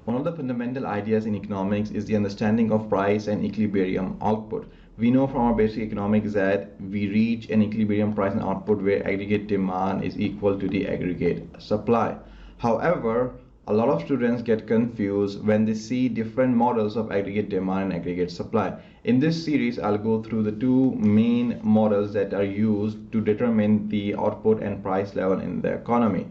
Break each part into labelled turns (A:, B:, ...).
A: One of the fundamental ideas in economics is the understanding of price and equilibrium output. We know from our basic economics that we reach an equilibrium price and output where aggregate demand is equal to the aggregate supply. However, a lot of students get confused when they see different models of aggregate demand and aggregate supply. In this series, I'll go through the two main models that are used to determine the output and price level in the economy.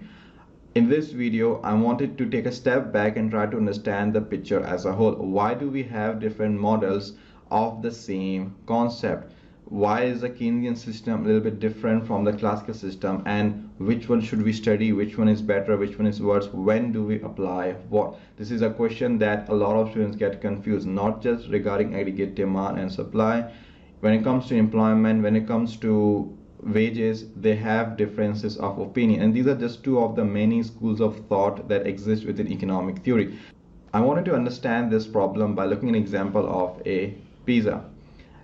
A: In this video, I wanted to take a step back and try to understand the picture as a whole. Why do we have different models of the same concept? Why is the Keynesian system a little bit different from the classical system, and which one should we study? Which one is better? Which one is worse? When do we apply what? This is a question that a lot of students get confused, not just regarding aggregate demand and supply. When it comes to employment, when it comes to wages, they have differences of opinion, and these are just two of the many schools of thought that exist within economic theory. I wanted to understand this problem by looking at an example of a pizza.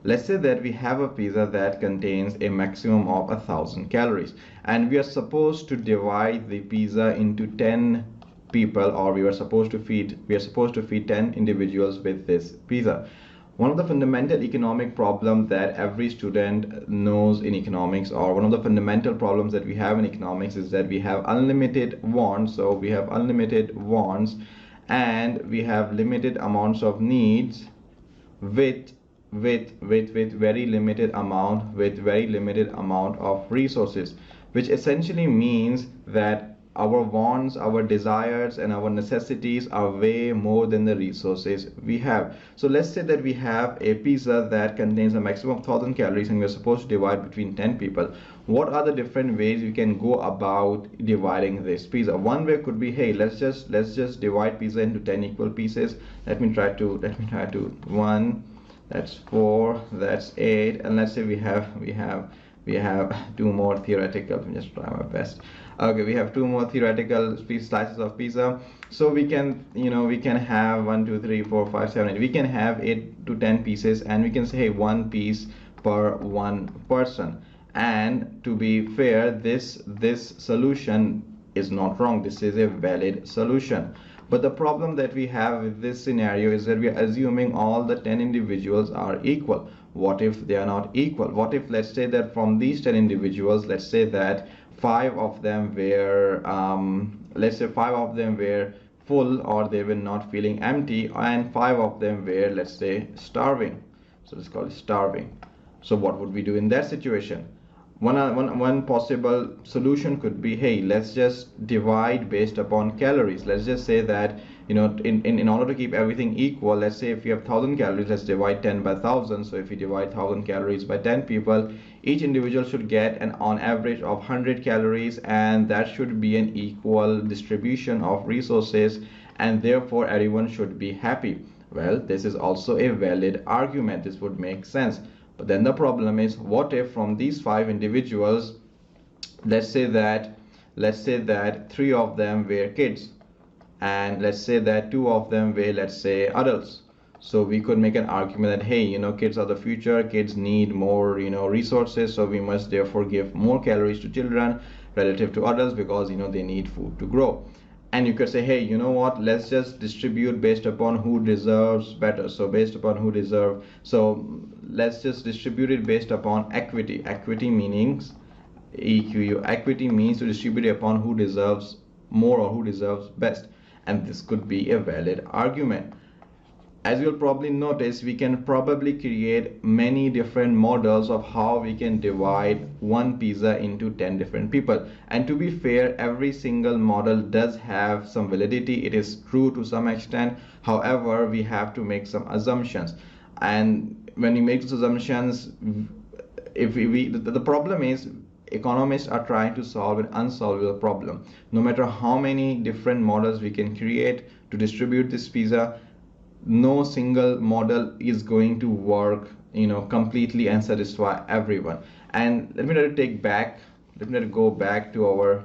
A: Let's say that we have a pizza that contains a maximum of 1,000 calories, and we are supposed to divide the pizza into 10 people, or we are supposed to feed 10 individuals with this pizza. One of the fundamental economic problems that every student knows in economics, or one of the fundamental problems that we have in economics, is that we have unlimited wants. So we have unlimited wants and we have limited amounts of needs with very limited amount of resources, which essentially means that our wants, our desires, and our necessities are way more than the resources we have. So let's say that we have a pizza that contains a maximum of 1,000 calories and we're supposed to divide between 10 people. What are the different ways we can go about dividing this pizza? One way could be, hey, let's just divide pizza into 10 equal pieces. Let me try to 1, that's 4, that's 8, and let's say we have two more theoretical. Let me just try my best. Okay, we have two more theoretical slices of pizza, so we can have 1, 2, 3, 4, 5, 7, 8. We can have 8 to 10 pieces, and we can say, hey, one piece per one person. And to be fair, this solution is not wrong. This is a valid solution. But the problem that we have with this scenario is that we are assuming all the 10 individuals are equal. What if they are not equal? What if, let's say that from these 10 individuals, let's say that 5 of them were full, or they were not feeling empty, and 5 of them were, let's say, starving. So let's call it starving. So what would we do in that situation? One possible solution could be, hey, let's just divide based upon calories. Let's just say that, in order to keep everything equal, let's say if you have 1,000 calories, let's divide 10 by 1,000. So if you divide 1,000 calories by 10 people, each individual should get an on average of 100 calories, and that should be an equal distribution of resources, and therefore everyone should be happy. Well, this is also a valid argument. This would make sense. But then the problem is, what if from these 5 individuals, let's say that 3 of them were kids, and let's say that 2 of them were, let's say, adults. So we could make an argument that, hey, kids are the future, kids need more, resources, so we must therefore give more calories to children relative to adults, because, they need food to grow. And you could say, hey, you know what, let's just distribute based upon who deserves better. So let's just distribute it based upon equity. Equity means EQU. Equity means to distribute it upon who deserves more or who deserves best. And this could be a valid argument. As you'll probably notice, we can probably create many different models of how we can divide one pizza into 10 different people. And to be fair, every single model does have some validity. It is true to some extent. However, we have to make some assumptions. And when we make those assumptions, the problem is, economists are trying to solve an unsolvable problem. No matter how many different models we can create to distribute this pizza, no single model is going to work completely and satisfy everyone. And let me go back to our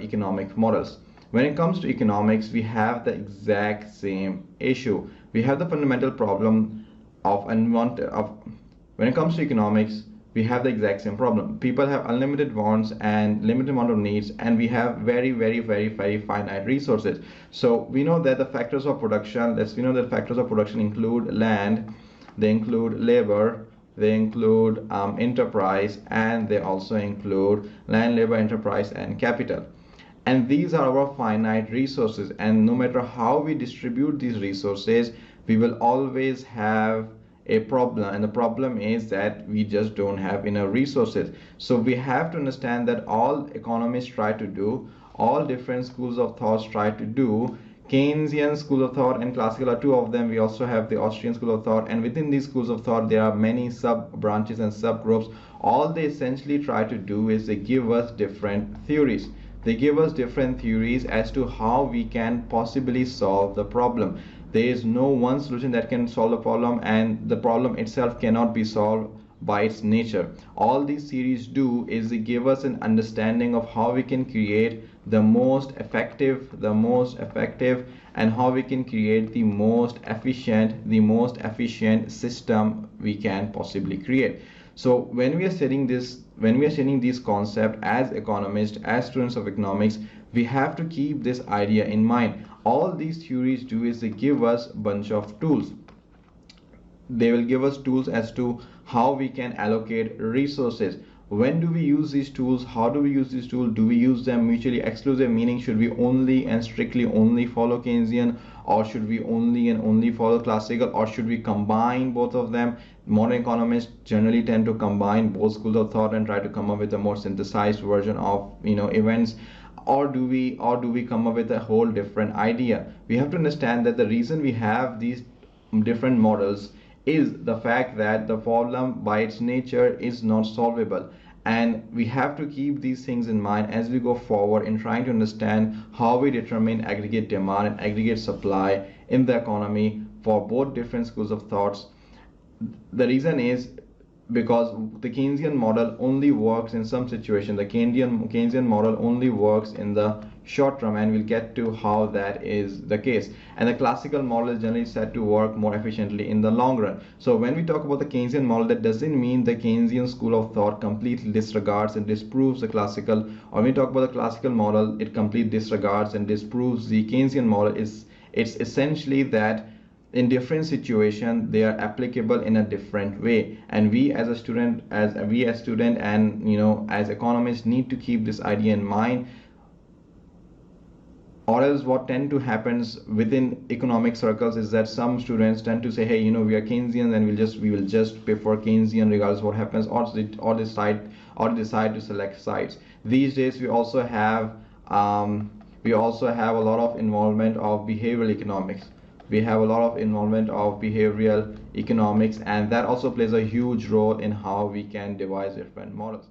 A: economic models. When it comes to economics, we have the exact same issue. We have the fundamental problem when it comes to economics, we have the exact same problem. People have unlimited wants and limited amount of needs, and we have very finite resources. So we know that the factors of production, include land, they include labor, they include enterprise, and they also include land, labor, enterprise, and capital. And these are our finite resources, and no matter how we distribute these resources, we will always have a problem, and the problem is that we just don't have enough resources. So we have to understand that all economists try to do, all different schools of thoughts try to do. Keynesian school of thought and classical are two of them. We also have the Austrian school of thought, and within these schools of thought there are many sub branches and subgroups. All they essentially try to do is they give us different theories. They give us different theories as to how we can possibly solve the problem. There is no one solution that can solve the problem, and the problem itself cannot be solved by its nature. All these theories do is they give us an understanding of how we can create the most effective, and how we can create the most efficient system we can possibly create. So when we are studying these concepts as economists, as students of economics, we have to keep this idea in mind. All these theories do is they give us a bunch of tools. They will give us tools as to how we can allocate resources. When do we use these tools? How do we use these tools? Do we use them mutually exclusive, meaning should we only and strictly only follow Keynesian, or should we only follow classical, or should we combine both of them? Modern economists generally tend to combine both schools of thought and try to come up with a more synthesized version of events. Or do we come up with a whole different idea? We have to understand that the reason we have these different models is the fact that the problem by its nature is not solvable, and we have to keep these things in mind as we go forward in trying to understand how we determine aggregate demand and aggregate supply in the economy for both different schools of thoughts. The reason is because the Keynesian model only works in some situation. The Keynesian model only works in the short term, and we'll get to how that is the case. And the classical model is generally said to work more efficiently in the long run. So when we talk about the Keynesian model, that doesn't mean the Keynesian school of thought completely disregards and disproves the classical, or when we talk about the classical model, it completely disregards and disproves the Keynesian model. It's essentially that in different situations they are applicable in a different way, and we as student and as economists need to keep this idea in mind, or else what tend to happens within economic circles is that some students tend to say, hey, we are Keynesian and we will just prefer Keynesian regardless what happens, or decide to select sides. These days we also have a lot of involvement of behavioral economics. We have a lot of involvement of behavioral economics, and that also plays a huge role in how we can devise different models.